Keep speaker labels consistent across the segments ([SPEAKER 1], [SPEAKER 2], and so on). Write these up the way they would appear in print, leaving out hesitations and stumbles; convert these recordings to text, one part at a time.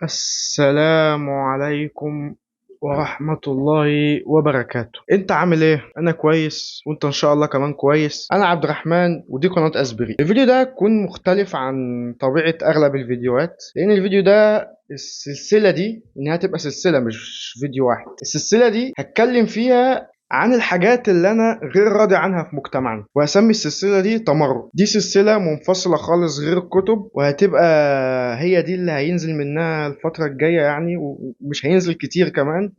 [SPEAKER 1] السلام عليكم ورحمة الله وبركاته. انت عامل ايه؟ انا كويس وانت ان شاء الله كمان كويس. انا عبد الرحمن ودي قناة اسبري. الفيديو ده يكون مختلف عن طبيعة اغلب الفيديوهات، لان الفيديو ده السلسلة دي انها تبقى سلسلة مش فيديو واحد. السلسلة دي هتكلم فيها عن الحاجات اللي انا غير راضي عنها في مجتمعنا، وهسمي السلسلة دي تمرد. دي سلسلة منفصلة خالص غير الكتب، وهتبقى هي دي اللي هينزل منها الفترة الجاية يعني، ومش هينزل كتير كمان،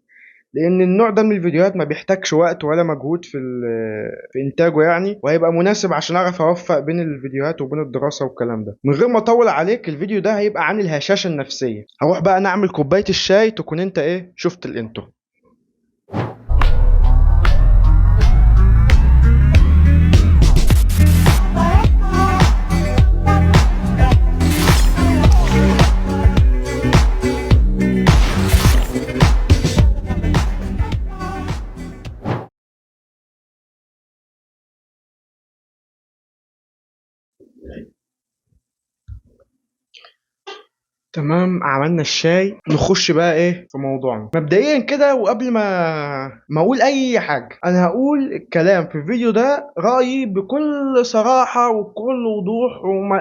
[SPEAKER 1] لأن النوع ده من الفيديوهات ما بيحتاجش وقت ولا مجهود في إنتاجه يعني، وهيبقى مناسب عشان أعرف أوفق بين الفيديوهات وبين الدراسة والكلام ده. من غير ما أطول عليك، الفيديو ده هيبقى عن الهشاشة النفسية. هروح بقى نعمل كوباية الشاي تكون أنت إيه شفت الإنترو. تمام، عملنا الشاي، نخش بقى ايه في موضوعنا مبدئيا كده. وقبل ما اقول اي حاجه، انا هقول الكلام في الفيديو ده رايي بكل صراحه وبكل وضوح،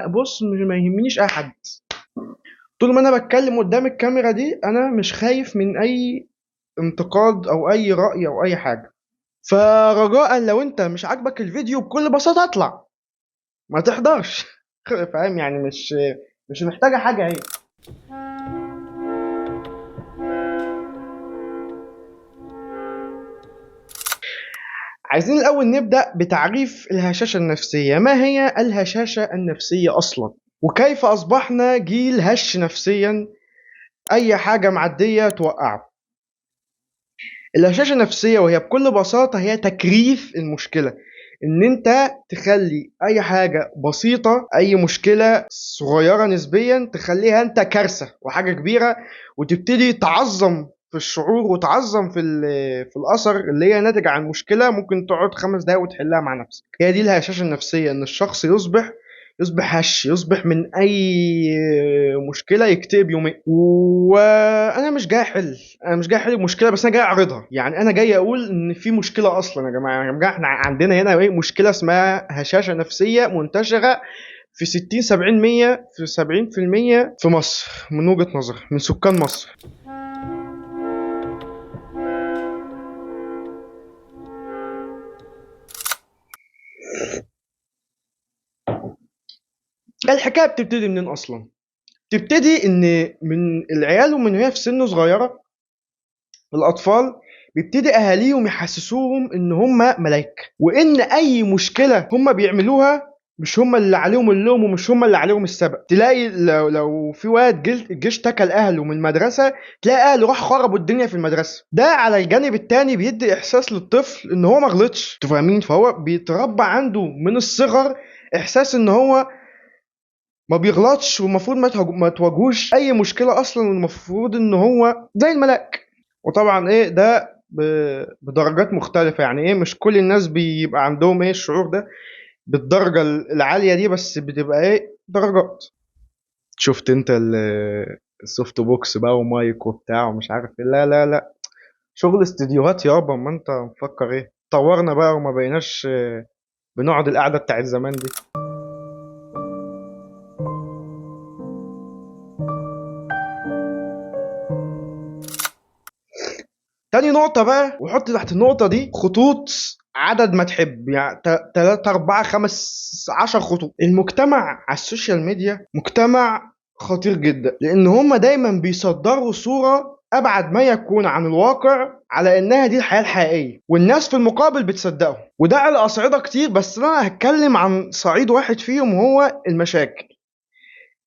[SPEAKER 1] بص ما يهمنيش اي حد. طول ما انا بتكلم قدام الكاميرا دي انا مش خايف من اي انتقاد او اي راي او اي حاجه. فرجاء لو انت مش عاجبك الفيديو بكل بساطه اطلع، ما تحضرش. فاهم يعني؟ مش محتاجه حاجه اهي. عايزين الأول نبدأ بتعريف الهشاشة النفسية. ما هي الهشاشة النفسية أصلا؟ وكيف أصبحنا جيل هش نفسيا؟ أي حاجة معدية توقعه. الهشاشة النفسية وهي بكل بساطة هي تكريف المشكلة، إن أنت تخلي أي حاجة بسيطة، أي مشكلة صغيرة نسبيا، تخليها أنت كارثة وحاجة كبيرة، وتبتدي تعظم في الشعور وتعظم في الأثر اللي هي ناتج عن مشكلة ممكن تقعد 5 دقايق وتحلها مع نفسك. هي دي الهشاشة النفسية، إن الشخص يصبح هش، يصبح من اي مشكله يكتئب يومين. وانا مش جاي احل المشكله، بس انا جاي اعرضها. يعني انا جاي اقول ان في مشكله اصلا يا جماعه. يا جماعه احنا عندنا هنا ايه مشكله اسمها هشاشه نفسيه منتشره في 60 70 100 في 70% في مصر، من وجهه نظري من سكان مصر. الحكايه بتبتدي منين اصلا؟ تبتدي ان من العيال ومن وهي في سن صغيره، الأطفال بيبتدي أهاليهم يحسسوهم إن هم ملايكة، وإن أي مشكلة هم بيعملوها مش هم اللي عليهم اللوم ومش هم اللي عليهم السبب. تلاقي لو في واد الجيش تكل أهله من المدرسة، تلاقي أهله راح خربوا الدنيا في المدرسة. ده على الجانب التاني بيدي إحساس للطفل إن هو ما غلطش. أنتوا فاهمين؟ فهو بيتربى عنده من الصغر إحساس إن هو ما بيغلطش، والمفروض ما تواجهوش أي مشكلة أصلا، والمفروض إن هو زي الملاك. وطبعا ايه ده بدرجات مختلفة. يعني ايه مش كل الناس بيبقى عندهم ايه الشعور ده بالدرجة العالية دي، بس بتبقى ايه درجات. شفت انت السوفت بوكس بقى ومايك وبتاع ومش عارف ايه؟ لا لا لا، شغل استديوهات يابا. ما انت مفكر ايه طورنا بقى وما بقيناش بنقعد القعدة بتاعت زمان دي. تاني نقطة بقى، وحط تحت النقطة دي خطوط عدد ما تحب، يعني 3 4 5 10 خطوط. المجتمع على السوشيال ميديا مجتمع خطير جدا، لأن هما دايما بيصدروا صورة أبعد ما يكون عن الواقع على إنها دي الحياة الحقيقية، والناس في المقابل بتصدقهم. وده على أصعدة كتير، بس أنا هتكلم عن صعيد واحد فيهم، وهو المشاكل.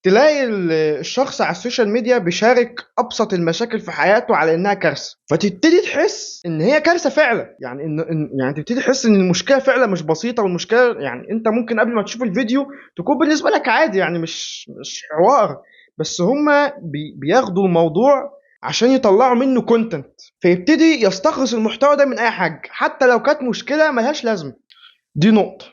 [SPEAKER 1] تلاقي الشخص على السوشيال ميديا بيشارك ابسط المشاكل في حياته على انها كارثه، فتبتدي تحس ان هي كارثه فعلا. يعني يعني تبتدي تحس ان المشكله فعلا مش بسيطه. والمشكله يعني انت ممكن قبل ما تشوف الفيديو تكون بالنسبه لك عادي، يعني مش حوار، بس هما بياخدوا الموضوع عشان يطلعوا منه كونتنت، فيبتدي يستخلص المحتوى ده من اي حاجه حتى لو كانت مشكله ملهاش لازمه. دي نقطه.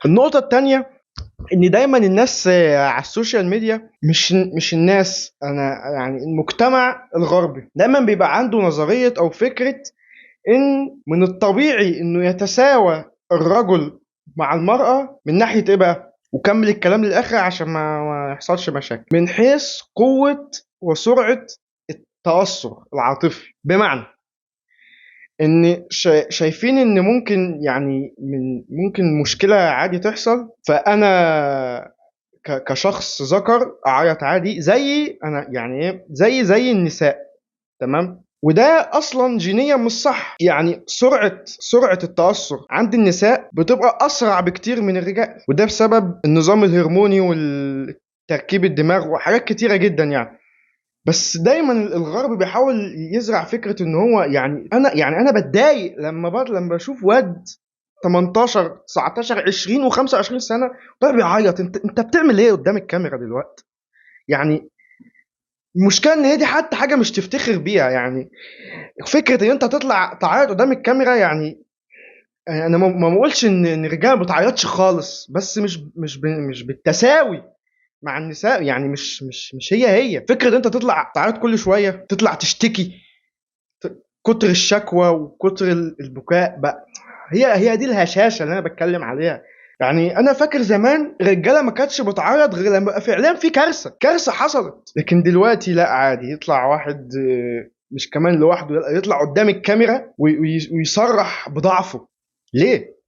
[SPEAKER 1] النقطة التانية ان دايما الناس على السوشيال ميديا، مش الناس، انا يعني المجتمع الغربي دايما بيبقى عنده نظرية او فكرة ان من الطبيعي انه يتساوى الرجل مع المرأة من ناحية ايه بقى، وكمل الكلام للاخر عشان ما يحصلش مشاكل، من حيث قوة وسرعة التأثر العاطفي. بمعنى ان شايفين ان ممكن يعني ممكن مشكلة عادي تحصل، فانا كشخص ذكر اعيط عادي زي انا، يعني ايه، زي النساء. تمام. وده اصلا جينيا مش صح، يعني سرعه التاثر عند النساء بتبقى اسرع بكتير من الرجال، وده بسبب النظام الهرموني والتركيب الدماغ وحاجات كتيره جدا يعني. بس دايما الغرب بيحاول يزرع فكره ان هو يعني انا بتضايق لما بشوف واد 18 19 20 و25 سنه ده بيعيط. انت بتعمل ايه قدام الكاميرا دلوقتي؟ يعني المشكله ان هي دي حتى حاجه مش تفتخر بيها يعني. فكره ان انت تطلع تعيط قدام الكاميرا، يعني انا ما بقولش ان الرجاله ما بتعيطش خالص، بس مش بالتساوي مع النساء. يعني مش هي فكره ان انت تطلع تعيط كل شويه، تطلع تشتكي، كتر الشكوى وكتر البكاء بقى، هي دي الهشاشه اللي انا بتكلم عليها. يعني انا فاكر زمان الرجاله ما كانتش بتعيط غير لما بقى فعلا في كارثه حصلت، لكن دلوقتي لا، عادي يطلع واحد مش كمان لوحده، يطلع قدام الكاميرا ويصرح بضعفه. ليه؟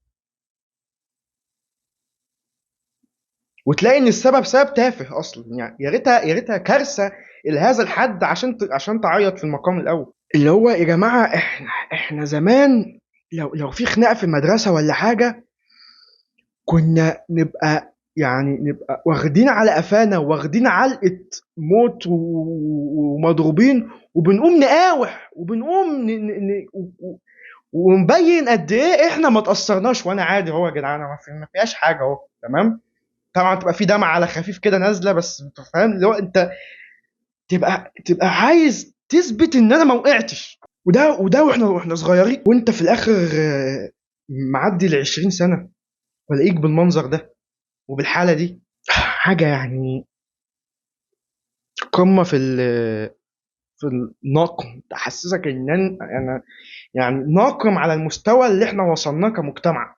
[SPEAKER 1] وتلاقي ان السبب سبب تافه اصلا، يعني يا ريتها كارثه لهذا الحد عشان تعيط في المقام الاول. اللي هو يا جماعه، احنا زمان لو في خناقه في المدرسه ولا حاجه، كنا نبقى واخدين على قفانا، واخدين علقه موت ومضروبين، وبنقوم نقاوح، وبنقوم ونبين قد ايه احنا ما تاثرناش، وانا عادي هو يا جدعان ما فيهاش حاجه اهو. تمام. طبعا تبقى في دمعه على خفيف كده نازله، بس انت فاهم اللي هو انت تبقى عايز تثبت ان انا ما وقعتش. وده واحنا صغيرين، وانت في الاخر معدي ال 20 سنه والاقيك بالمنظر ده وبالحاله دي. حاجه يعني قمه في النقم، تحسسك ان انا يعني ناقم على المستوى اللي احنا وصلناه كمجتمع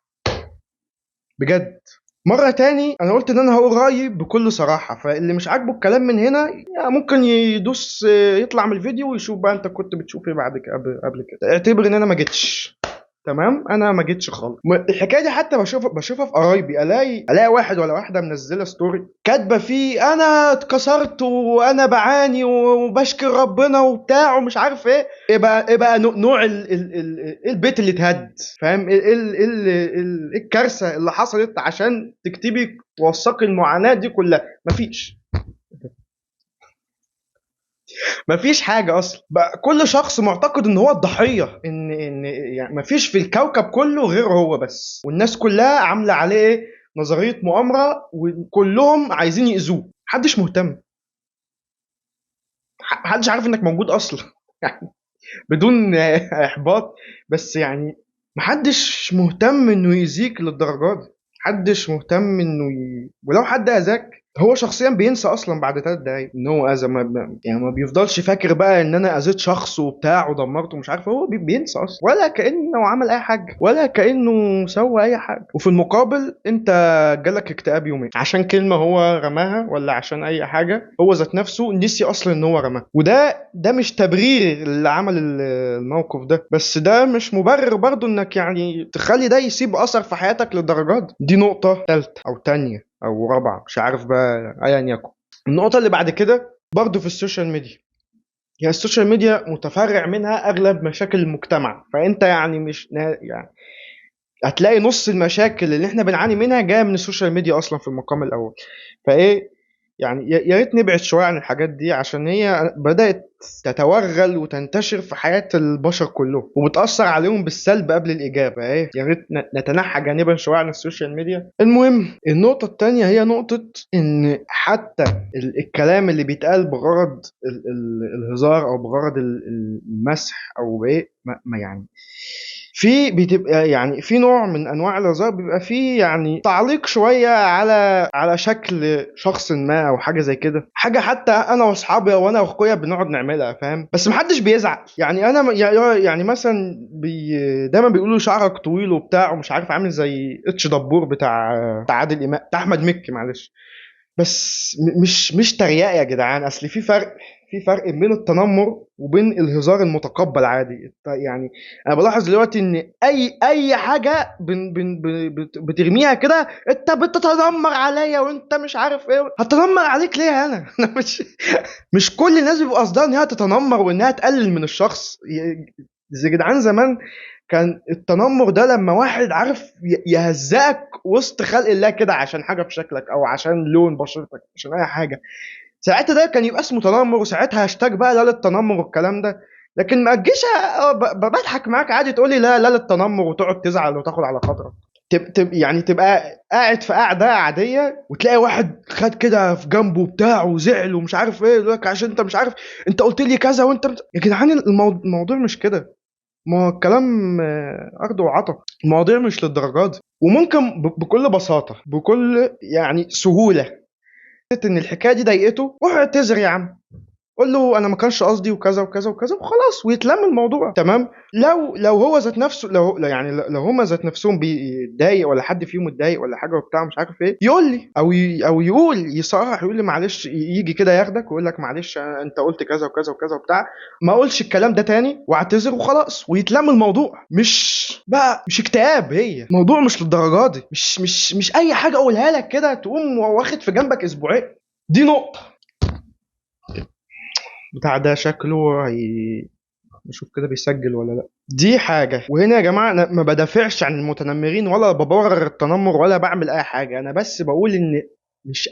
[SPEAKER 1] بجد. مرة تاني أنا قلت إن أنا هقول رأيي بكل صراحة، فاللي مش عاجبه الكلام من هنا يعني ممكن يدوس يطلع من الفيديو ويشوف بقى أنت كنت بتشوف إيه بعد كده، قبل كده اعتبر إن أنا ما جيتش. تمام، انا ما جيتش خالص. الحكايه دي حتى بشوفها في قرايبي، الاقي واحد ولا واحده منزله ستوري كاتبه فيه انا اتكسرت وانا بعاني وبشكر ربنا وبتاع ومش عارف ايه. ايه بقى نوع إيه البيت اللي اتهد، فاهم إيه الكارثه اللي حصلت عشان تكتبي توثقي المعاناه دي كلها؟ مفيش حاجة أصلا بقى. كل شخص معتقد إن هو الضحية، إن يعني مفيش في الكوكب كله غير هو بس، والناس كلها عاملة عليه إيه؟ نظرية مؤامرة، وكلهم عايزين يأذوه. محدش مهتم، محدش عارف إنك موجود أصلا يعني بدون إحباط، بس يعني محدش مهتم إنه يأذيك للدرجة دي. محدش مهتم ولو حد أذاك هو شخصيا بينسى اصلا بعد 3 دقايق ان هو اذى. يعني ما بيفضلش فاكر بقى ان انا اذيت شخص وبتاع ودمرته مش عارف، هو بينسى اصلا، ولا كانه عمل اي حاجه، ولا كانه سوى اي حاجه. وفي المقابل انت جالك اكتئاب يومين عشان كلمه هو رماها، ولا عشان اي حاجه هو ذات نفسه نسي اصلا ان هو رماها. وده مش تبرير اللي عمل الموقف ده، بس ده مش مبرر برضو انك يعني تخلي ده يسيب اثر في حياتك للدرجات دي. نقطه ثالثه او تانية او رابعه مش عارف بقى ايا يكن. النقطه اللي بعد كده برضو في السوشيال ميديا، هي السوشيال ميديا متفرع منها اغلب مشاكل المجتمع، فانت يعني مش يعني هتلاقي نص المشاكل اللي احنا بنعاني منها جايه من السوشيال ميديا اصلا في المقام الاول. فايه يعني يا ريت نبعد شويه عن الحاجات دي، عشان هي بدات تتوغل وتنتشر في حياه البشر كلهم وبتاثر عليهم بالسلب قبل الايجاب. ايه يا ريت نتنحى جانبا شويه عن السوشيال ميديا. المهم النقطه التانية هي نقطه ان حتى الكلام اللي بيتقال بغرض الهزار او بغرض المسح او ايه، ما يعني بتبقى يعني في نوع من انواع الهزار بيبقى فيه يعني تعليق شويه على شكل شخص ما او حاجه زي كده، حاجه حتى انا واصحابي وانا واخويا بنقعد نعملها، فاهم؟ بس محدش بيزعل. يعني انا يعني مثلا دايما بيقولوا شعرك طويل وبتاع ومش عارف، عامل زي اتش دبور بتاع عادل امام، بتاع احمد مكي، معلش. بس مش تريقة يا جدعان، اصل في فرق بين التنمر وبين الهزار المتقبل عادي. يعني انا بلاحظ دلوقتي ان اي حاجه بترميها كده، انت بتتنمر عليا وانت مش عارف ايه، هتنمر عليك ليه انا؟ انا مش كل الناس بيبقى قصدها ان هي تتنمر وانها تقلل من الشخص. زي جدعان زمان كان التنمر ده لما واحد عارف يهزقك وسط خلق الله كده عشان حاجه في شكلك او عشان لون بشرتك عشان اي حاجه، ساعتها ده كان يبقى اسمه تنمر، وساعتها هاشتاج بقى لا للتنمر والكلام ده. لكن ما تجيش بضحك معاك عادي تقولي لا لا للتنمر وتقعد تزعل وتاخد على خاطرك. يعني تبقى قاعد في قاعده عاديه وتلاقي واحد خد كده في جنبه بتاعه وزعل ومش عارف ايه، يقول لك عشان انت مش عارف، انت قلت لي كذا وانت يا جدعان الموضوع مش كده. ما هو الكلام اخد وعطا، المواضيع مش للدرجه دي. وممكن بكل بساطه، بكل يعني سهوله، ان الحكايه دي ضايقته روح اعتذر يا عم، قول له انا ما كانش قصدي وكذا وكذا وكذا وخلاص، ويتلم الموضوع تمام. لو هو ذات نفسه، يعني لو هما ذات نفسهم بيتضايق ولا حد فيهم متضايق ولا حاجه وبتاع مش عارف ايه، يقول لي او يقول يصرح، يقول لي معلش، يجي كده ياخدك ويقول لك معلش انت قلت كذا وكذا وكذا وبتاع، ما اقولش الكلام ده تاني واعتذر وخلاص ويتلم الموضوع. مش اكتئاب، هي موضوع مش للدرجه دي، مش اي حاجه اقولها لك كده تقوم واخد في جنبك اسبوعين. دي نقطه. بتاع ده شكله نشوف كده بيسجل ولا لا. دي حاجة. وهنا يا جماعة أنا ما بدافعش عن المتنمرين ولا ببرر التنمر ولا بعمل أي حاجة، أنا بس بقول إن مش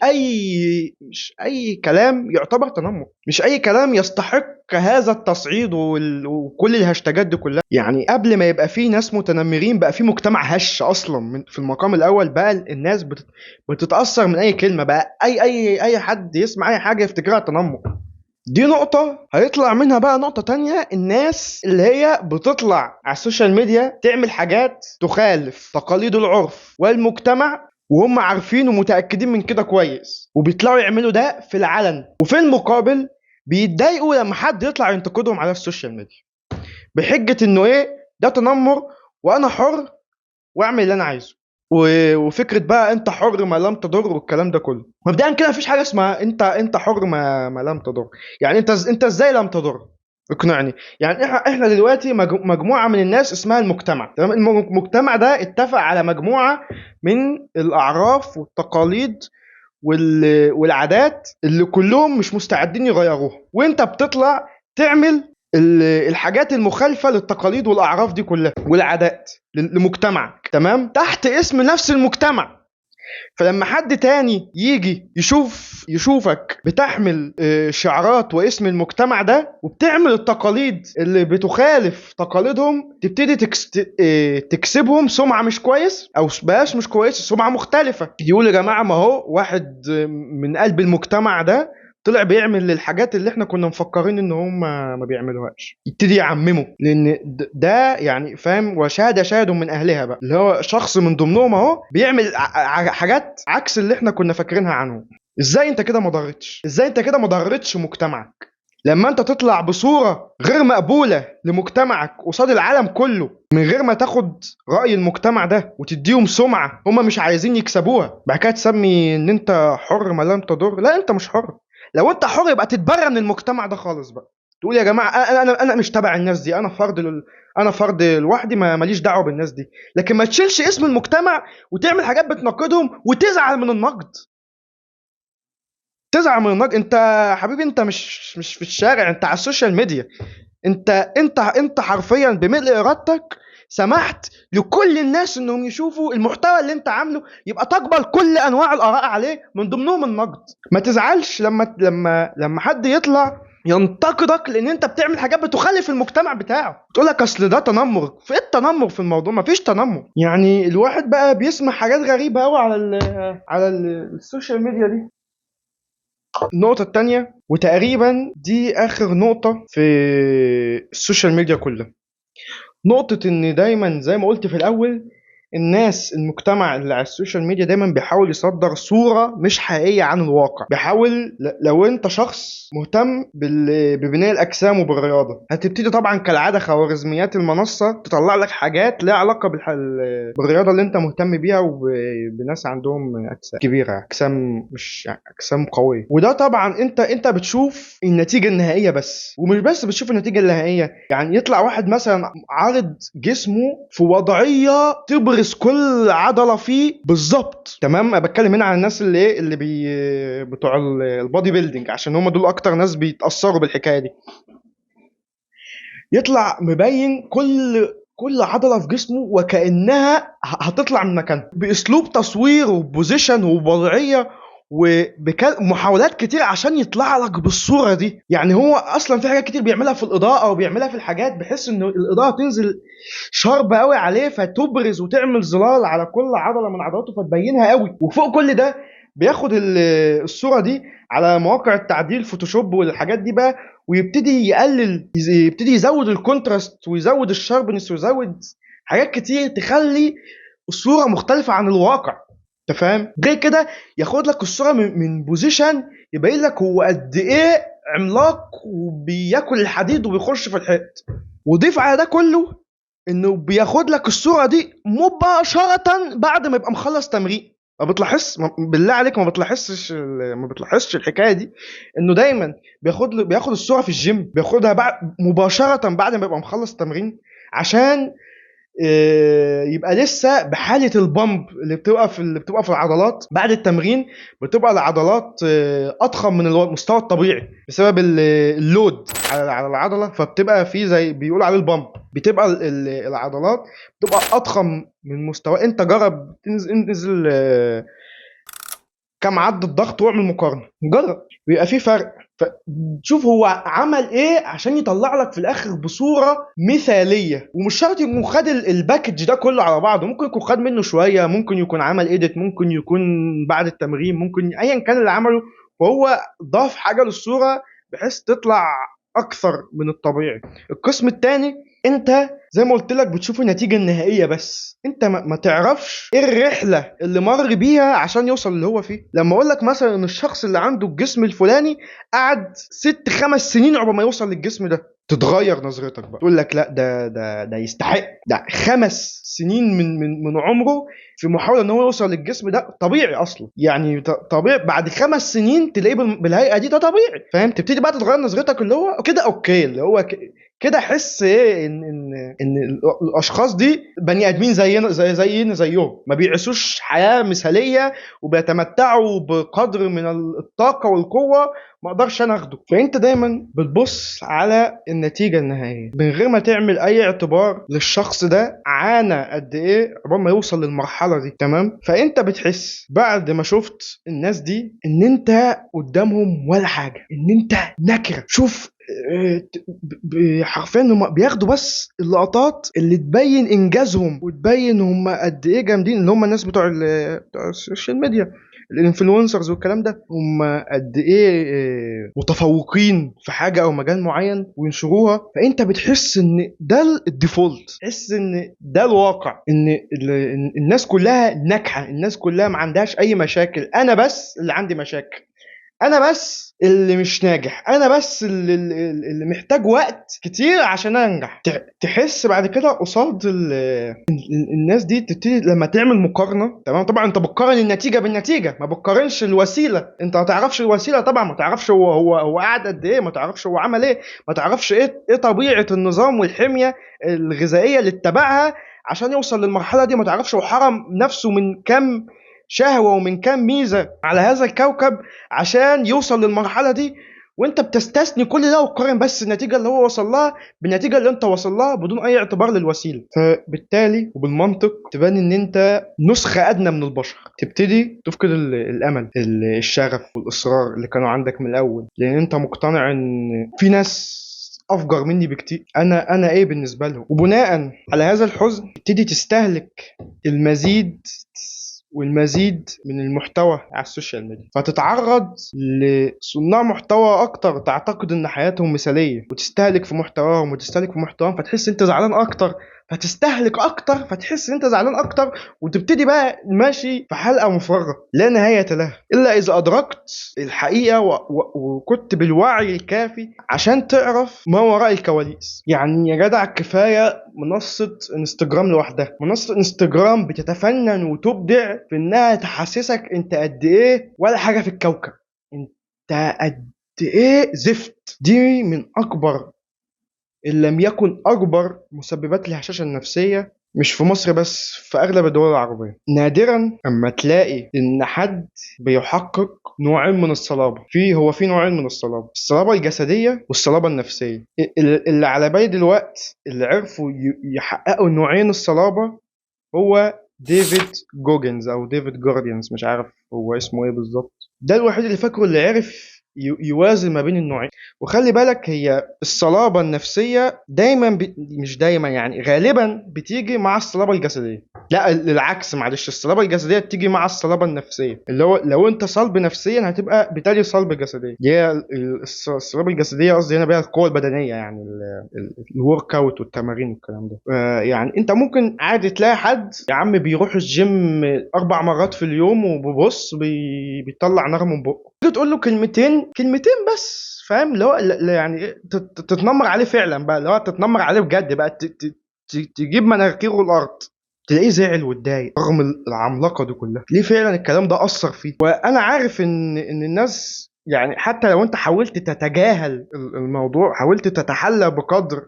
[SPEAKER 1] أي كلام يعتبر تنمر، مش أي كلام يستحق هذا التصعيد وكل الهاشتاجات دي كلها. يعني قبل ما يبقى في ناس متنمرين بقى في مجتمع هش أصلا في المقام الأول، بقى الناس بتتأثر من أي كلمة، بقى أي حد يسمع أي حاجة يفتكرها تنمر. دي نقطة هيطلع منها بقى نقطة تانية، الناس اللي هي بتطلع على السوشيال ميديا تعمل حاجات تخالف تقاليد العرف والمجتمع وهم عارفين ومتأكدين من كده كويس، وبيطلعوا يعملوا ده في العلن، وفي المقابل بيتضايقوا لما حد يطلع ينتقدهم على السوشيال ميديا بحجة انه ايه، ده تنمر وانا حر واعمل اللي انا عايزه. وفكره بقى انت حر ما لم تضر والكلام ده كله، مبدئيا كده مفيش حاجه اسمها انت حر ما لم تضر. يعني انت ازاي لم تضر؟ اقنعني. يعني احنا دلوقتي مجموعه من الناس اسمها المجتمع، تمام؟ المجتمع ده اتفق على مجموعه من الاعراف والتقاليد والعادات اللي كلهم مش مستعدين يغيروها، وانت بتطلع تعمل الحاجات المخالفة للتقاليد والأعراف دي كلها والعادات لمجتمعك، تمام؟ تحت اسم نفس المجتمع. فلما حد تاني يجي يشوفك بتحمل شعارات واسم المجتمع ده وبتعمل التقاليد اللي بتخالف تقاليدهم، تبتدي تكسبهم سمعة مش كويس، او بلاش مش كويس، سمعة مختلفة. يقول يا جماعة ما هو واحد من قلب المجتمع ده طلع بيعمل الحاجات اللي احنا كنا مفكرين ان هم ما بيعملوهاش، يبتدي يعممه، لان ده يعني فاهم، شاهد من اهلها بقى، اللي هو شخص من ضمنهم اهو بيعمل حاجات عكس اللي احنا كنا فاكرينها عنه. ازاي انت كده ما ضرتش؟ ازاي انت كده ما ضرتش مجتمعك لما انت تطلع بصورة غير مقبولة لمجتمعك قصاد العالم كله من غير ما تاخد رأي المجتمع ده وتديهم سمعة هم مش عايزين يكسبوها، بعد كده تسمي ان انت حر ما لم تضر؟ لا، انت مش حر. لو انت حر يبقى تتبرى من المجتمع ده خالص بقى، تقول يا جماعه انا مش تبع الناس دي، انا فرد لوحدي، ماليش دعوه بالناس دي. لكن ما تشيلش اسم المجتمع وتعمل حاجات بتناقضهم وتزعل من النقد. انت حبيبي، انت مش في الشارع، انت على السوشيال ميديا. انت حرفيا بملء ارادتك سمحت لكل الناس انهم يشوفوا المحتوى اللي انت عامله، يبقى تقبل كل انواع الاراء عليه من ضمنهم النقد. ما تزعلش لما حد يطلع ينتقدك لان انت بتعمل حاجات بتخالف المجتمع بتاعه، تقول لك اصل ده تنمر. في ايه التنمر في الموضوع؟ ما فيش تنمر. يعني الواحد بقى بيسمع حاجات غريبه قوي على السوشيال ميديا دي. النقطة التانية وتقريبا دي آخر نقطة في السوشيال ميديا كلها، نقطة ان دايما زي ما قلت في الاول، المجتمع اللي على السوشيال ميديا دايما بيحاول يصدر صورة مش حقيقية عن الواقع. بيحاول لو انت شخص مهتم ببناء الاجسام وبالرياضة، هتبتدي طبعا كالعادة خوارزميات المنصة تطلع لك حاجات ليها علاقة بالرياضة اللي انت مهتم بيها، وبناس عندهم اجسام كبيرة، اجسام مش يعني اجسام قوية. وده طبعا انت بتشوف النتيجة النهائية بس، ومش بس بتشوف النتيجة النهائية. يعني يطلع واحد مثلا عارض جسمه في وضعية تبرز كل عضلة فيه بالظبط، تمام. انا بتكلم هنا عن الناس اللي ايه اللي بتوع البودي بيلدينج، عشان هم دول اكتر ناس بيتأثروا بالحكاية دي. يطلع مبين كل عضلة في جسمه وكأنها هتطلع من مكانها، بأسلوب تصوير وبوزيشن ووضعية ومحاولات كتير عشان يطلع لك بالصورة دي. يعني هو أصلا في حاجات كتير بيعملها في الإضاءة وبيعملها في الحاجات، بحيث إن الإضاءة تنزل شارب قوي عليه فتبرز وتعمل ظلال على كل عضلة من عضلاته فتبينها قوي. وفوق كل ده بياخد الصورة دي على مواقع التعديل فوتوشوب والحاجات دي بقى، ويبتدي يبتدي يزود الكونتراست ويزود الشاربنس ويزود حاجات كتير تخلي الصورة مختلفة عن الواقع. انت فاهم؟ غير كده ياخد لك الصورة من بوزيشن يبين لك هو قد ايه عملاق وبياكل الحديد وبيخش في الحيط. وضيف على ده كله انه بياخد لك الصورة دي مباشرة بعد ما يبقى مخلص تمرين. ما بتلاحظش؟ بالله عليك ما بتلاحظش الحكايه دي؟ انه دايما بياخد الصوره في الجيم، بياخدها بعد مباشره بعد ما يبقى مخلص تمرين، عشان يبقى لسه بحاله البامب اللي بتبقى في العضلات بعد التمرين. بتبقى العضلات اضخم من المستوى الطبيعي بسبب اللود على العضله، فبتبقى في زي بيقول عليه البامب. بتبقى العضلات بتبقى اضخم من مستوى. انت جرب انزل كم عد الضغط واعمل مقارنه، جرب، بيبقى في فرق. شوف هو عمل ايه عشان يطلع لك في الاخر بصوره مثاليه. ومش شرط يكون خد الباكج ده كله على بعضه، ممكن يكون خد منه شويه، ممكن يكون عمل ايديت، ممكن يكون بعد التمرين، ممكن ايا كان اللي عمله، وهو ضاف حاجه للصوره بحيث تطلع اكثر من الطبيعي. القسم الثاني، انت زي ما قلت لك بتشوف النتيجه النهائيه بس، انت ما تعرفش ايه الرحله اللي مر بيها عشان يوصل اللي هو فيه. لما اقول لك مثلا ان الشخص اللي عنده الجسم الفلاني قعد 6 5 سنين عقبال ما يوصل للجسم ده، تتغير نظرتك بقى، تقول لك لا ده يستحق. ده 5 سنين من عمره في محاوله ان هو يوصل للجسم ده طبيعي اصلا. يعني طبيعي بعد 5 سنين تلاقيه بالهيئه دي، ده طبيعي. فاهم؟ تبتدي بقى تتغير نظرتك، اللي هو كده اوكي، اللي هو كده احس ايه ان الاشخاص دي بني ادمين زينا زينا زيهم، ما بيعيشوش حياه مثاليه وبيتمتعوا بقدر من الطاقه والقوه ما اقدرش انا اخده. فانت دايما بتبص على النتيجه النهائيه من غير ما تعمل اي اعتبار للشخص ده عانى قد ايه قبل ما يوصل للمرحله دي، تمام. فانت بتحس بعد ما شفت الناس دي ان انت قدامهم ولا حاجه، ان انت نكره. شوف حرفيا هم بياخدوا بس اللقطات اللي تبين انجازهم وتبين هم قد ايه جامدين، اللي هم الناس بتوع السوشيال ميديا، الانفلونسرز والكلام ده، هم قد ايه متفوقين في حاجه او مجال معين وينشروها. فانت بتحس ان ده الديفولت، تحس ان ده الواقع، ان الناس كلها ناجحه، الناس كلها ما عندهاش اي مشاكل، انا بس اللي عندي مشاكل، انا بس اللي مش ناجح، انا بس اللي محتاج وقت كتير عشان انجح. تحس بعد كده قصاد الناس دي، تبتدي لما تعمل مقارنه، تمام. طبعا انت بتقارن النتيجه بالنتيجه، ما بتقارنش الوسيله. انت ما تعرفش الوسيله طبعا، ما تعرفش هو قعد قد ايه، ما تعرفش هو عمل ايه، ما تعرفش ايه طبيعه النظام والحميه الغذائيه اللي اتبعها عشان يوصل للمرحله دي، ما تعرفش هو حرم نفسه من كم شهوة ومن كام ميزة على هذا الكوكب عشان يوصل للمرحلة دي. وانت بتستثني كل ده وتقارن بس النتيجة اللي هو وصل لها بالنتيجة اللي انت وصل لها بدون اي اعتبار للوسيلة. فبالتالي وبالمنطق تبان ان انت نسخة ادنى من البشر، تبتدي تفقد الامل، الشغف والاصرار اللي كانوا عندك من الاول، لان انت مقتنع ان في ناس افجر مني بكتير، انا ايه بالنسبة لهم. وبناء على هذا الحزن تبتدي تستهلك المزيد والمزيد من المحتوى على السوشيال ميديا، فتتعرض لصناع محتوى اكتر تعتقد ان حياتهم مثاليه، وتستهلك في محتواهم وتستهلك في محتواهم، فتحس انت زعلان اكتر، فتستهلك اكتر، فتحس ان انت زعلان اكتر، وتبتدي بقى ماشي في حلقه مفرغه لا نهايه لها، الا اذا ادركت الحقيقه وكنت بالوعي الكافي عشان تعرف ما وراء الكواليس. يعني يا جدع كفايه منصه انستجرام لوحدها، منصه انستجرام بتتفنن وتبدع في انها تحسسك انت قد ايه ولا حاجه في الكوكب، انت قد ايه زفت. دي من اكبر إن لم يكن أكبر مسببات الهشاشة النفسية، مش في مصر بس، في أغلب الدول العربية. نادرا أما تلاقي إن حد بيحقق نوعين من الصلابة. في نوعين من الصلابة: الصلابة الجسدية والصلابة النفسية. اللي على بالي دلوقتي اللي عرفوا يحققوا نوعين الصلابة هو ديفيد جوجنز أو ديفيد جارديانز، مش عارف هو اسمه إيه بالظبط. ده الوحيد اللي فاكره اللي عرف يوازن ما بين النوعين. وخلي بالك هي الصلابة النفسية دايما مش دايما، يعني غالبا بتيجي مع الصلابة الجسدية. لا العكس، معلش، الصلابة الجسدية بتيجي مع الصلابة النفسية، اللي هو لو انت صلب نفسيا هتبقى بالتالي صلب جسديا. هي الصلابة الجسدية قصدي هنا بيها القوة البدنية، يعني الورك اوت والتمارين والكلام ده. يعني انت ممكن عادي تلاقي حد يا عم بيروح الجيم 4 مرات في اليوم وببص بيطلع نار من بقه، تيجي تقول له كلمتين بس، فاهم؟ اللي هو يعني تتنمر عليه فعلا بقى، اللي هو تتنمر عليه بجد بقى، تجيب مناخيره الارض، تلاقيه زعل واتضايق رغم العملاقه دي كلها. ليه؟ فعلا الكلام ده اثر فيه. وانا عارف ان الناس، يعني حتى لو انت حاولت تتجاهل الموضوع، حاولت تتحلى بقدر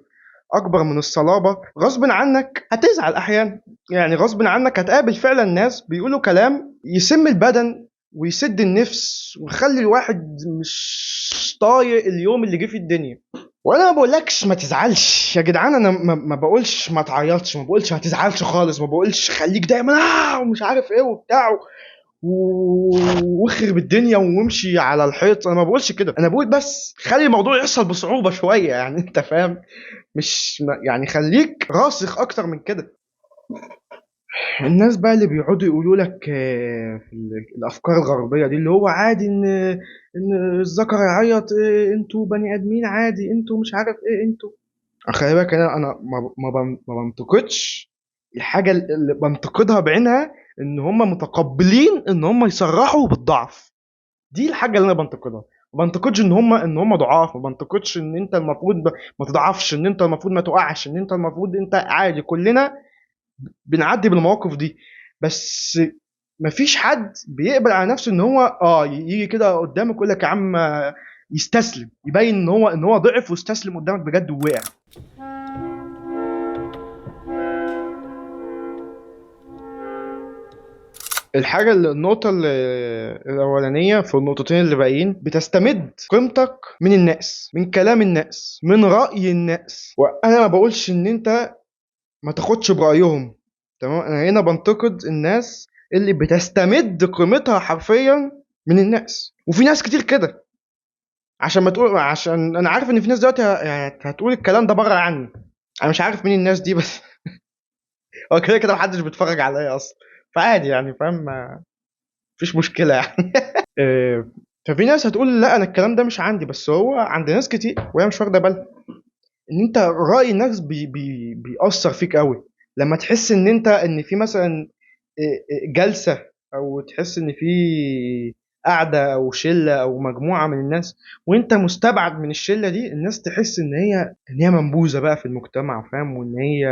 [SPEAKER 1] اكبر من الصلابه، غصب عنك هتزعل احيانا. يعني غصب عنك هتقابل فعلا ناس بيقولوا كلام يسم البدن ويسد النفس ويخلي الواحد مش طايق اليوم اللي جه في الدنيا. وانا ما بقولكش ما تزعلش يا جدعان، انا ما بقولش ما تعيطش، ما بقولش ما تزعلش خالص، ما بقولش خليك دايما ومش عارف ايه وبتاع واخرب الدنيا وامشي على الحيط، انا ما بقولش كده. انا بقول بس خلي الموضوع يحصل بصعوبة شوية، يعني انت فاهم؟ مش يعني خليك راسخ اكتر من كده. الناس بقى اللي بيقعدوا يقولوا لك في الافكار الغربيه دي، اللي هو عادي ان الذكر يعيط، انتوا بني ادمين عادي، انتوا مش عارف ايه انتوا. خلي بالك انا ما بنتقدش الحاجه اللي بنتقدها بعينها، ان هم متقبلين ان هم يصرحوا بالضعف. دي الحاجه اللي انا بنتقدها. ما بنتقدش ان هم ضعاف، ما بنتقدش ان انت المفروض ما تضعفش، ان انت المفروض ما تقعش، ان انت المفروض انت عادي. كلنا بنعدي بالمواقف دي، بس مفيش حد بيقبل على نفسه ان هو يجي كده قدامك يقول لك يا عم يستسلم، يبين ان هو ضعف واستسلم قدامك بجد ووقع. النقطة الأولانية في النقطتين اللي باقيين، بتستمد قيمتك من الناس، من كلام الناس، من رأي الناس. وأنا ما بقولش إن أنت ما تاخدش برأيهم، تمام؟ أنا هنا بنتقد الناس اللي بتستمد قيمتها حرفيا من الناس. وفي ناس كتير كده، عشان انا عارف ان في ناس دلوقتي هتقول الكلام ده بره عني. انا مش عارف مين الناس دي بس هو كده كده محدش بيتفرج عليا اصلا، فعادي يعني، فاهم؟ مفيش مشكله يعني. ففي ناس هتقول لا انا الكلام ده مش عندي، بس هو عند ناس كتير وهي مش واخده بالها ان انت راي الناس بيأثر فيك قوي. لما تحس ان في مثلا جلسه، او تحس ان في قاعده او شله او مجموعه من الناس، وانت مستبعد من الشله دي، الناس تحس ان هي منبوذه بقى في المجتمع، فاهم؟ وان هي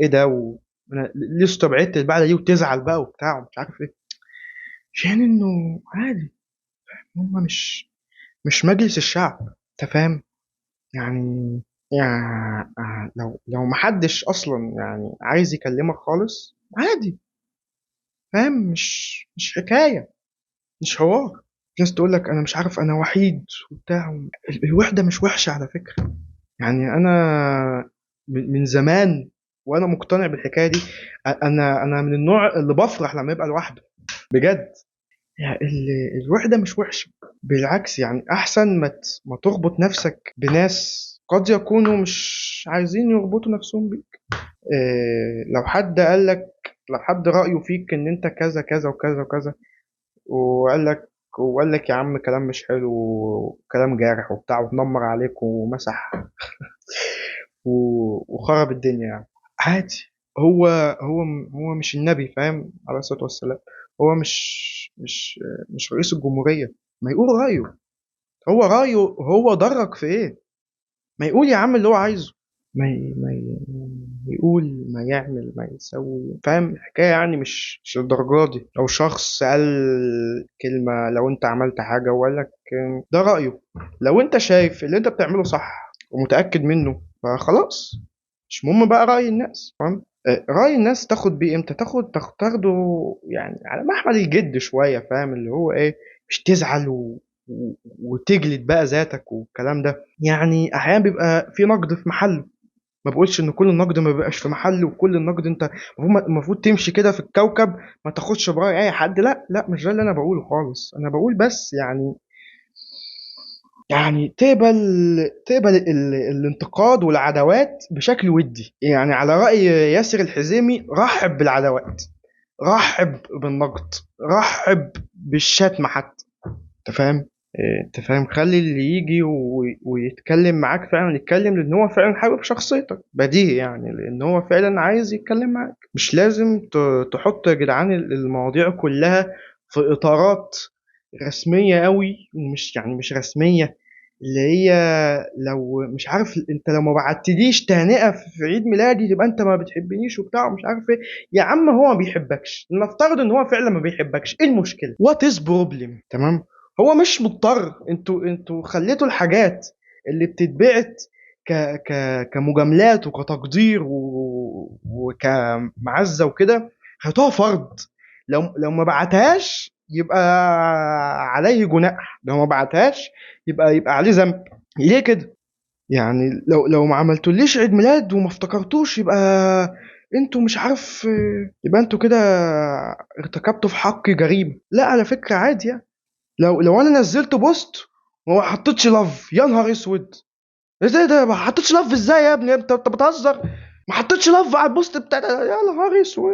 [SPEAKER 1] ايه ده ليه استبعدت البعده دي، وتزعل بقى وبتاع ومش عارف ايه. عشان انه عادي، هم مش مجلس الشعب، انت فاهم؟ يعني لو محدش اصلا يعني عايز يكلمك خالص، عادي، فاهم؟ مش حكايه، مش حوار. في ناس تقول لك انا مش عارف انا وحيد وبتاع. الوحده مش وحشه على فكره. يعني انا من زمان وانا مقتنع بالحكايه دي. انا من النوع اللي بفرح لما يبقى لوحده، بجد. يعني الوحده مش وحشه، بالعكس، يعني احسن ما تربط نفسك بناس قد يكونوا مش عايزين يربطوا نفسهم بيك. لو حد قال لك لو حد رأيه فيك ان انت كذا كذا وكذا وكذا، وقال لك يا عم كلام مش حلو وكلام جارح وبتاع، وتنمر عليك ومسح وخرب الدنيا يعني، عادي. هو هو مش النبي، فاهم، عليه الصلاة والسلام. هو مش رئيس الجمهورية. ما يقول رأيه. هو رأيه. هو ضرك في ايه؟ ما يقول يا عم اللي هو عايزه. يقول، ما يعمل، ما يسوي، فاهم الحكاية يعني. مش الدرجة دي. لو شخص قال كلمة، لو انت عملت حاجة وقال لك ده رأيه، لو انت شايف اللي انت بتعمله صح ومتأكد منه، فخلاص. مش مهم بقى رأي الناس، فاهم. رأي الناس تاخد بيه امتى؟ تاخده يعني على محمل الجد شوية، فاهم اللي هو ايه. مش تزعل وتجلد بقى ذاتك والكلام ده. يعني احيانا بيبقى في نقد في محله. ما بقولش ان كل النقد ما بيبقاش في محله، وكل النقد انت المفروض تمشي كده في الكوكب، ما تاخدش برأي اي حد. لا لا، مش ده اللي انا بقوله خالص. انا بقول بس يعني تقبل الانتقاد والعداوات بشكل ودي. يعني على رأي ياسر الحزيمي، رحب بالعداوات، رحب بالنقد، رحب بالشتم حتى. انت فاهم. انت فاهم، خلي اللي يجي ويتكلم معاك فعلا يتكلم، لان هو فعلا حابب شخصيتك، بديهي يعني، لان هو فعلا عايز يتكلم معاك. مش لازم تحط يا جدعان المواضيع كلها في اطارات رسمية قوي، ومش يعني مش رسمية، اللي هي لو مش عارف انت لو ما بعتليش تهنئة في عيد ميلادي تبقى انت ما بتحبنيش وبتاع ومش عارف ايه. يا عم هو ما بيحبكش، نفترض ان هو فعلا ما بيحبكش، ايه المشكلة؟ وات از بروبلم؟ تمام. هو مش مضطر. انتوا خليتوا الحاجات اللي بتتبعت ك كمجاملات وكتقدير وكمعزة وكده، خدوها فرض. لو ما بعتهاش يبقى عليه جناح، لو ما بعتهاش يبقى عليه ذنب. ليه كده؟ يعني لو ما عملتوليش عيد ميلاد وما افتكرتوش، يبقى انتوا مش عارف، يبقى انتوا كده ارتكبتوا في حقي جريمة. لا على فكرة عادي يعني. لو انا نزلت بوست وما حطيتش لاف، يا نهار اسود. ازاي ده ما حطيتش لاف؟ ازاي يا ابني؟ انت بتهزر. ما حطيتش لاف على البوست بتاع ده؟ يا نهار اسود.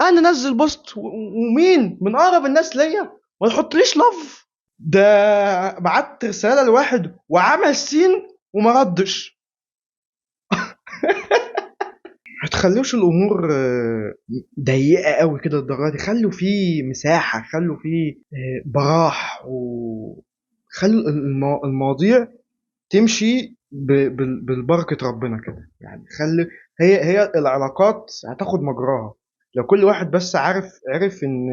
[SPEAKER 1] انا نزل بوست ومين من اقرب الناس ليا ما يحطليش لاف؟ ده بعت رسالة لواحد وعمل سين وما ردش. ما تخلوش الامور ضيقه قوي كده الدرجه دي. خلوا فيه مساحه، خلوا فيه براح، وخلوا المواضيع تمشي بالبركه ربنا كده يعني. خلي هي العلاقات هتاخد مجراها لو كل واحد بس عرف ان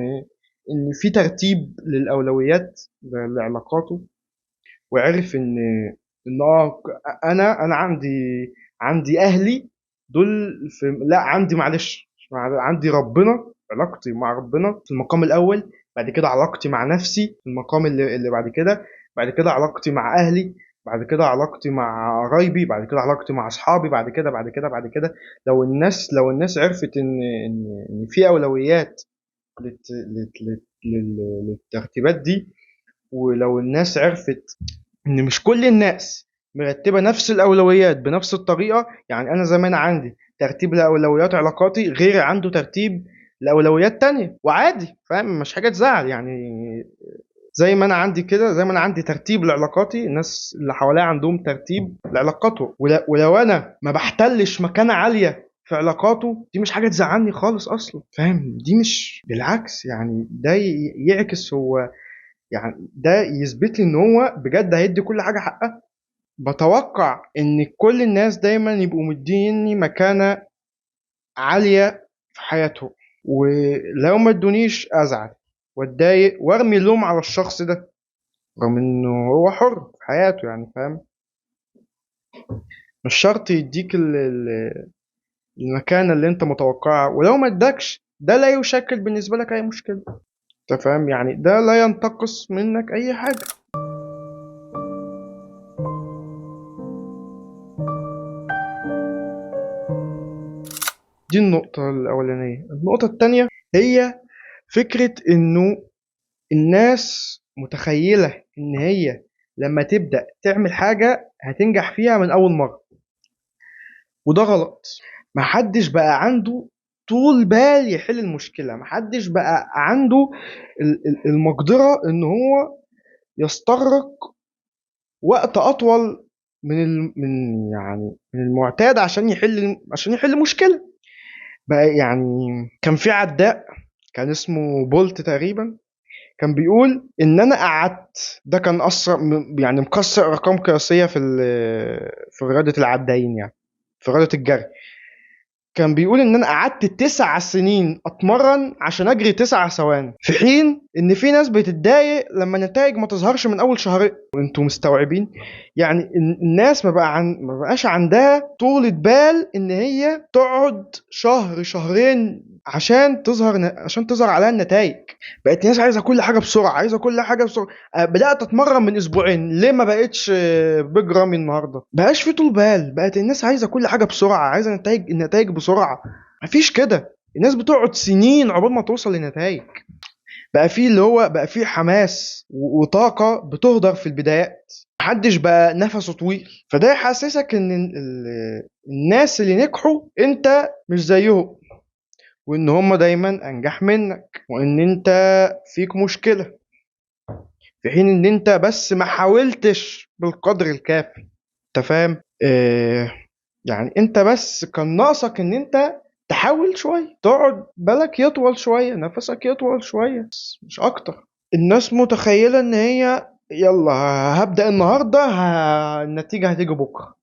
[SPEAKER 1] في ترتيب للاولويات لعلاقاته، وعرف ان انا عندي اهلي دول لا عندي، معلش، عندي ربنا، علاقتي مع ربنا في المقام الاول، بعد كده علاقتي مع نفسي في المقام اللي بعد كده، بعد كده علاقتي مع اهلي، بعد كده علاقتي مع قرايبي، بعد كده علاقتي مع اصحابي، بعد كده. لو الناس عرفت ان في اولويات للترتيبات دي، ولو الناس عرفت ان مش كل الناس مرتبه نفس الاولويات بنفس الطريقه. يعني انا زمان عندي ترتيب لاولويات علاقاتي، غيري عنده ترتيب لاولويات تانية، وعادي، فاهم، مش حاجه تزعل يعني. زي ما انا عندي كده، زي ما انا عندي ترتيب لعلاقاتي، الناس اللي حواليا عندهم ترتيب لعلاقاتهم. ولو انا ما بحتلش مكانه عاليه في علاقاته، دي مش حاجه تزعلني خالص اصلا، فاهم. دي مش بالعكس يعني، ده يعكس هو، يعني ده يثبت لي ان هو بجد هيدي كل حاجه حقها. بتوقع ان كل الناس دايما يبقوا مديني مكانة عالية في حياتهم، ولو ما ادونيش ازعل واتضايق وارمي اللوم على الشخص ده، رغم انه هو حر في حياته يعني، فاهم. مش شرط يديك المكانة اللي انت متوقعها، ولو ما ادكش ده لا يشكل بالنسبة لك اي مشكلة. انت فاهم يعني، ده لا ينتقص منك اي حاجة. دي النقطة الأولانية. النقطة التانية هي فكرة إنه الناس متخيلة إن هي لما تبدأ تعمل حاجة هتنجح فيها من أول مرة، وده غلط. محدش بقى عنده طول بال يحل المشكلة، محدش بقى عنده المقدرة ان هو يستغرق وقت اطول من المعتاد عشان يحل مشكلة. بقى يعني كان في عداء كان اسمه بولت تقريبا، كان بيقول ان انا قعدت، ده كان اسرع يعني مكسر ارقام قياسيه في رياضه العدايين، يعني في رياضه الجري. كان بيقول ان انا قعدت 9 سنين اتمرن عشان اجري 9 ثواني، في حين ان في ناس بتتضايق لما النتائج ما تظهرش من اول شهرين. وانتوا مستوعبين؟ يعني الناس ما بقاش عندها طولة بال ان هي تقعد شهر شهرين عشان تظهر عليها النتائج. بقت الناس عايزه كل حاجه بسرعه، عايزه كل حاجه بسرعه. بدات اتمرن من اسبوعين، ليه ما بقتش بيج رامي النهارده؟ بقاش في طول بال، بقت الناس عايزه كل حاجه بسرعه، عايزه النتائج بسرعه. مفيش كده، الناس بتقعد سنين عقبال ما توصل لنتائج. بقى في حماس وطاقه بتهدر في البدايات، محدش بقى نفسه طويل. فده يحسسك ان الناس اللي نجحوا انت مش زيهم، وان هم دايما انجح منك، وان انت فيك مشكلة، في حين ان انت بس ما حاولتش بالقدر الكافي. انت فاهم؟ يعني انت بس كان ناقصك ان انت تحاول شوية، تقعد بالك يطول شوية، نفسك يطول شوية، بس مش اكتر. الناس متخيلة ان هي يلا هبدأ النهاردة النتيجة هتيجي بكرة.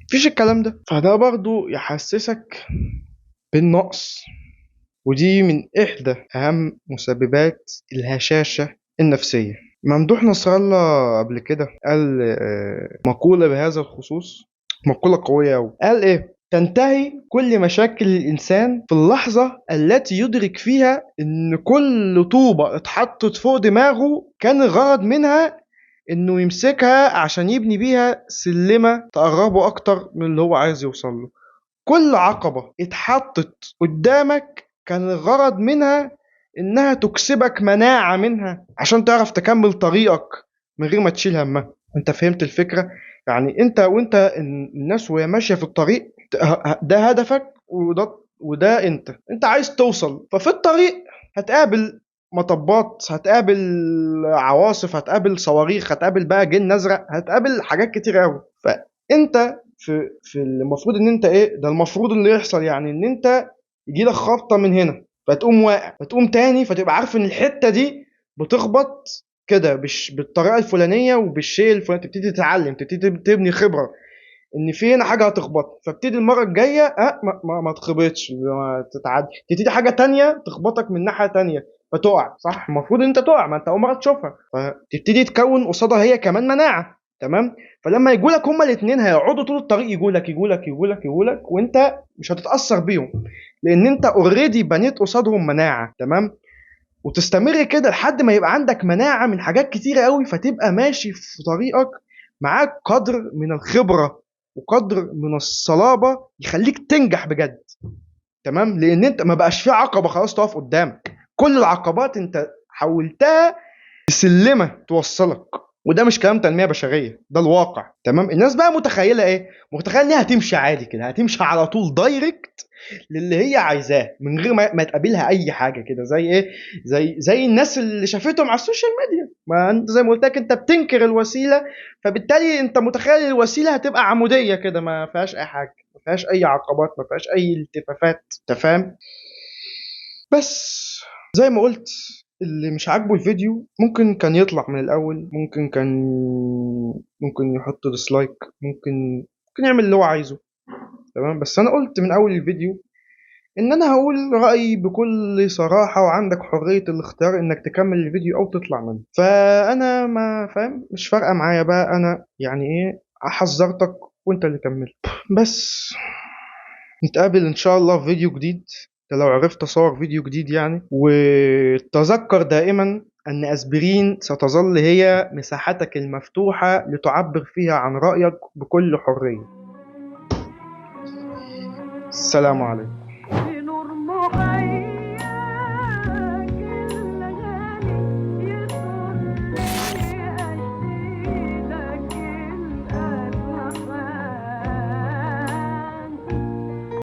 [SPEAKER 1] مفيش الكلام ده. فده برضو يحسسك بالنقص، ودي من إحدى أهم مسببات الهشاشة النفسية. ممدوح نصر الله قبل كده قال مقولة بهذا الخصوص، مقولة قوية أوي. قال إيه؟ تنتهي كل مشاكل الإنسان في اللحظة التي يدرك فيها إن كل طوبة اتحطت فوق دماغه كان الغرض منها إنه يمسكها عشان يبني بيها سلمة تقربه أكتر من اللي هو عايز يوصله. كل عقبة اتحطت قدامك كان الغرض منها انها تكسبك مناعة منها عشان تعرف تكمل طريقك من غير ما تشيل همها. انت فهمت الفكرة؟ يعني وانت الناس وهي ماشية في الطريق، ده هدفك، وده انت عايز توصل. ففي الطريق هتقابل مطبات، هتقابل عواصف، هتقابل صواريخ، هتقابل بقى جن ازرق، هتقابل حاجات كتير قوي. فانت في المفروض ان انت ايه ده المفروض اللي يحصل، يعني ان انت يجي لك خبطه من هنا فتقوم واقع، فتقوم تاني، فتبقى عارف ان الحته دي بتخبط كده بالطريقه الفلانيه وبالشيء الفلاني، تبتدي تتعلم، تبتدي تبني خبره ان في هنا حاجه هتخبط، فابتدي المره الجايه ما تخبطش، ما تتعدي، تبتدي حاجه تانية تخبطك من ناحيه تانية فتقع. صح؟ المفروض انت تقع، ما انت اول مره تشوفها، فتبتدي تكون قصادها هي كمان مناعه. تمام؟ فلما يجولك هما الاثنين هيقعدوا طول الطريق يجولك وانت مش هتتاثر بيهم، لان انت اوريدي بنيت قصادهم مناعه. تمام؟ وتستمر كده لحد ما يبقى عندك مناعه من حاجات كتيره قوي، فتبقى ماشي في طريقك معاك قدر من الخبره وقدر من الصلابه يخليك تنجح بجد. تمام؟ لان انت ما بقاش في عقبه خلاص تقف قدامك، كل العقبات انت حولتها سلمه توصلك. وده مش كلام تنميه بشريه، ده الواقع. تمام؟ الناس بقى متخيله ايه؟ متخيله انها هتمشي عادي كده، هتمشي على طول دايركت للي هي عايزاه من غير ما تقابلها اي حاجه كده، زي ايه؟ زي الناس اللي شافتهم على السوشيال ميديا. ما انت زي ما قلت لك، انت بتنكر الوسيله، فبالتالي انت متخيل الوسيله هتبقى عموديه كده، ما فيهاش اي حاجه، ما فيهاش اي عقبات، ما فيهاش اي التفافات. انت فاهم؟ بس زي ما قلت، اللي مش عاجبه الفيديو ممكن كان يطلع من الاول، ممكن يحط ديسلايك، ممكن يعمل اللي هو عايزه. تمام؟ بس انا قلت من اول الفيديو ان انا هقول رايي بكل صراحه، وعندك حريه الاختيار انك تكمل الفيديو او تطلع منه. فانا ما فاهم، مش فارقه معايا بقى، انا يعني ايه، حذرتك وانت اللي كملت. بس نتقابل ان شاء الله في فيديو جديد، ده لو عرفت اصور فيديو جديد يعني. وتذكر دائما ان اسبرين ستظل هي مساحتك المفتوحة لتعبر فيها عن رأيك بكل حرية. السلام عليكم.